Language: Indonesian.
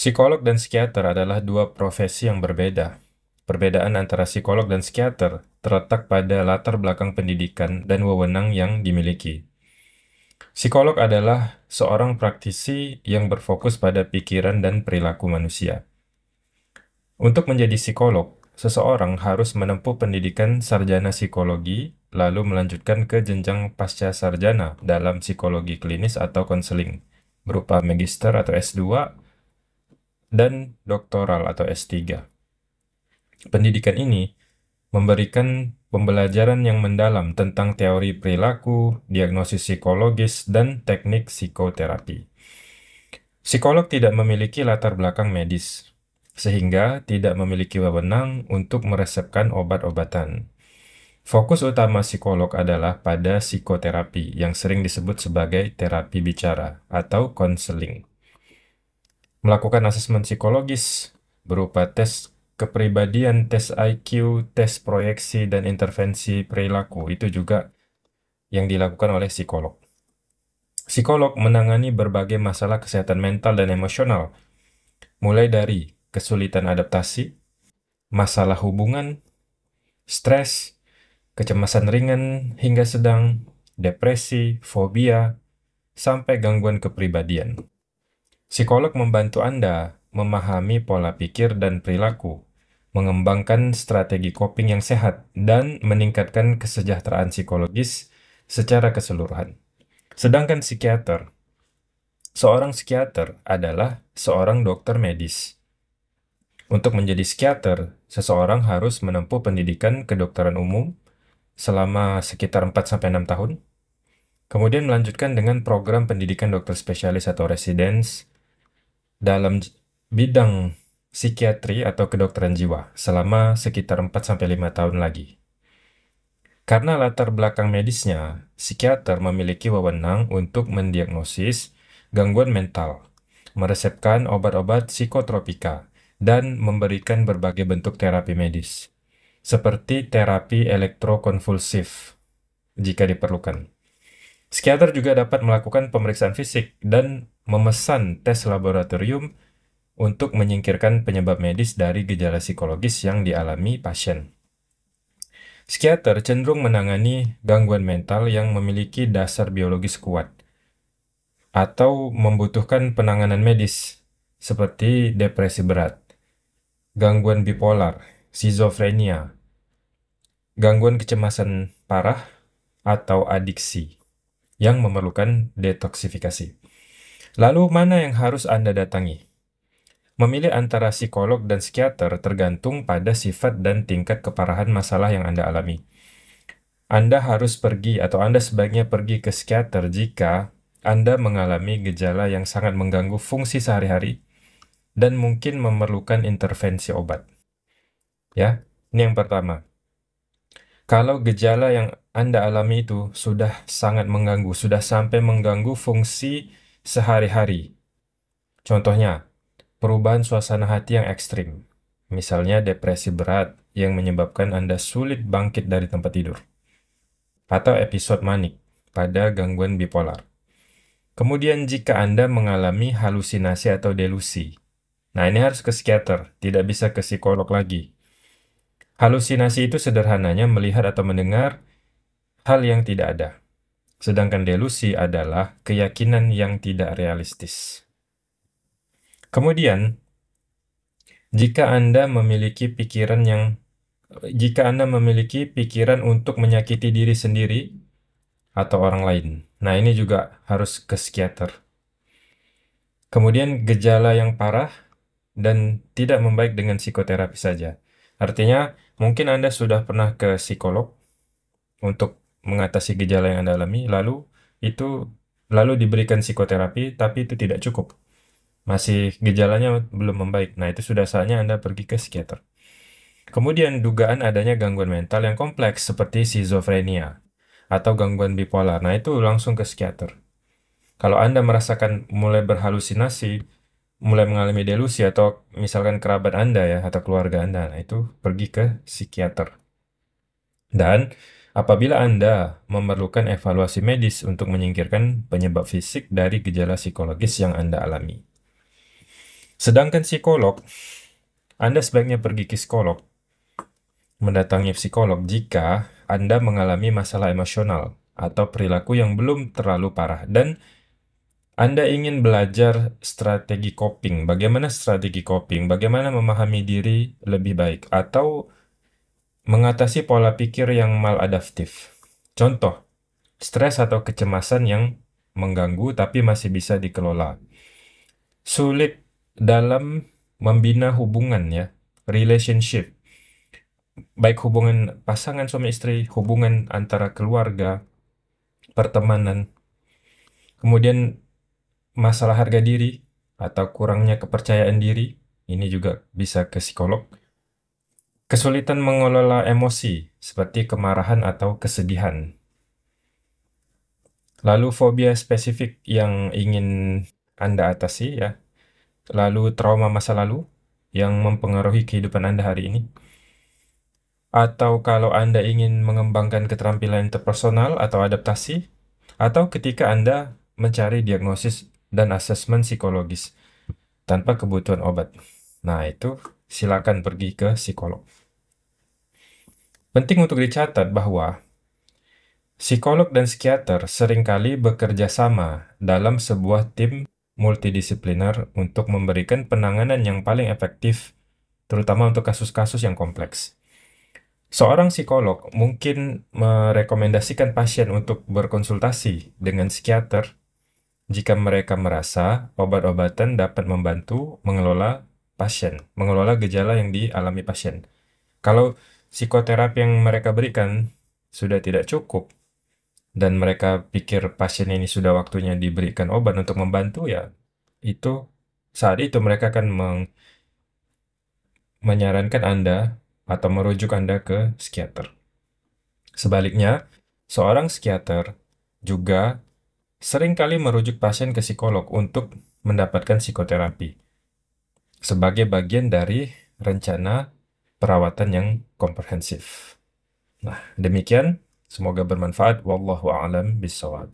Psikolog dan psikiater adalah dua profesi yang berbeda. Perbedaan antara psikolog dan psikiater terletak pada latar belakang pendidikan dan wewenang yang dimiliki. Psikolog adalah seorang praktisi yang berfokus pada pikiran dan perilaku manusia. Untuk menjadi psikolog, seseorang harus menempuh pendidikan sarjana psikologi, lalu melanjutkan ke jenjang pasca sarjana dalam psikologi klinis atau konseling, berupa magister atau S2 dan doktoral atau S3. Pendidikan ini memberikan pembelajaran yang mendalam tentang teori perilaku, diagnosis psikologis, dan teknik psikoterapi. Psikolog tidak memiliki latar belakang medis, sehingga tidak memiliki wewenang untuk meresepkan obat-obatan. Fokus utama psikolog adalah pada psikoterapi yang sering disebut sebagai terapi bicara atau konseling. Melakukan asesmen psikologis berupa tes kepribadian, tes IQ, tes proyeksi, dan intervensi perilaku itu juga yang dilakukan oleh psikolog. Psikolog menangani berbagai masalah kesehatan mental dan emosional, mulai dari kesulitan adaptasi, masalah hubungan, stres, kecemasan ringan hingga sedang, depresi, fobia, sampai gangguan kepribadian. Psikolog membantu Anda memahami pola pikir dan perilaku, mengembangkan strategi coping yang sehat, dan meningkatkan kesejahteraan psikologis secara keseluruhan. Sedangkan seorang psikiater adalah seorang dokter medis. Untuk menjadi psikiater, seseorang harus menempuh pendidikan kedokteran umum selama sekitar 4-6 tahun, kemudian melanjutkan dengan program pendidikan dokter spesialis atau residens dalam bidang psikiatri atau kedokteran jiwa selama sekitar 4-5 tahun lagi. Karena latar belakang medisnya, psikiater memiliki wewenang untuk mendiagnosis gangguan mental, meresepkan obat-obat psikotropika, dan memberikan berbagai bentuk terapi medis, seperti terapi elektrokonvulsif jika diperlukan. Psikiater juga dapat melakukan pemeriksaan fisik dan memesan tes laboratorium untuk menyingkirkan penyebab medis dari gejala psikologis yang dialami pasien. Psikiater cenderung menangani gangguan mental yang memiliki dasar biologis kuat atau membutuhkan penanganan medis seperti depresi berat, gangguan bipolar, skizofrenia, gangguan kecemasan parah, atau adiksi yang memerlukan detoksifikasi. Lalu mana yang harus Anda datangi? Memilih antara psikolog dan psikiater tergantung pada sifat dan tingkat keparahan masalah yang Anda alami. Anda harus pergi atau Anda sebaiknya pergi ke psikiater jika Anda mengalami gejala yang sangat mengganggu fungsi sehari-hari dan mungkin memerlukan intervensi obat. Ya, ini yang pertama. Kalau gejala yang Anda alami itu sudah sangat mengganggu, sudah sampai mengganggu fungsi sehari-hari. Contohnya, perubahan suasana hati yang ekstrim. Misalnya depresi berat yang menyebabkan Anda sulit bangkit dari tempat tidur. Atau episode manik pada gangguan bipolar. Kemudian jika Anda mengalami halusinasi atau delusi. Nah, ini harus ke psikiater, tidak bisa ke psikolog lagi. Halusinasi itu sederhananya melihat atau mendengar hal yang tidak ada. Sedangkan delusi adalah keyakinan yang tidak realistis. Kemudian, jika Anda memiliki pikiran untuk menyakiti diri sendiri atau orang lain. Nah, ini juga harus ke psikiater. Kemudian gejala yang parah dan tidak membaik dengan psikoterapi saja. Artinya, mungkin Anda sudah pernah ke psikolog untuk mengatasi gejala yang Anda alami, lalu diberikan psikoterapi, tapi itu tidak cukup. Masih gejalanya belum membaik. Nah, itu sudah saatnya Anda pergi ke psikiater. Kemudian dugaan adanya gangguan mental yang kompleks seperti skizofrenia atau gangguan bipolar. Nah, itu langsung ke psikiater. Kalau Anda merasakan mulai berhalusinasi, mulai mengalami delusi atau misalkan kerabat Anda ya atau keluarga Anda, nah itu pergi ke psikiater. Dan apabila Anda memerlukan evaluasi medis untuk menyingkirkan penyebab fisik dari gejala psikologis yang Anda alami. Sedangkan psikolog, Anda sebaiknya pergi ke psikolog, mendatangi psikolog jika Anda mengalami masalah emosional atau perilaku yang belum terlalu parah dan Anda ingin belajar strategi coping, bagaimana strategi coping, bagaimana memahami diri lebih baik, atau mengatasi pola pikir yang maladaptif. Contoh, stres atau kecemasan yang mengganggu tapi masih bisa dikelola. Sulit dalam membina hubungan ya, relationship, baik hubungan pasangan suami istri, hubungan antara keluarga, pertemanan, kemudian masalah harga diri atau kurangnya kepercayaan diri, ini juga bisa ke psikolog. Kesulitan mengelola emosi seperti kemarahan atau kesedihan. Lalu fobia spesifik yang ingin Anda atasi ya. Lalu trauma masa lalu yang mempengaruhi kehidupan Anda hari ini. Atau kalau Anda ingin mengembangkan keterampilan interpersonal atau adaptasi, atau ketika Anda mencari diagnosis dan asesmen psikologis tanpa kebutuhan obat. Nah, itu silakan pergi ke psikolog. Penting untuk dicatat bahwa psikolog dan psikiater seringkali bekerja sama dalam sebuah tim multidisipliner untuk memberikan penanganan yang paling efektif, terutama untuk kasus-kasus yang kompleks. Seorang psikolog mungkin merekomendasikan pasien untuk berkonsultasi dengan psikiater jika mereka merasa obat-obatan dapat membantu mengelola gejala yang dialami pasien. Kalau psikoterapi yang mereka berikan sudah tidak cukup, dan mereka pikir pasien ini sudah waktunya diberikan obat untuk membantu, ya itu saat itu mereka akan menyarankan Anda atau merujuk Anda ke psikiater. Sebaliknya, seorang psikiater juga seringkali merujuk pasien ke psikolog untuk mendapatkan psikoterapi sebagai bagian dari rencana perawatan yang komprehensif. Nah, demikian. Semoga bermanfaat. Wallahu a'lam bishawab.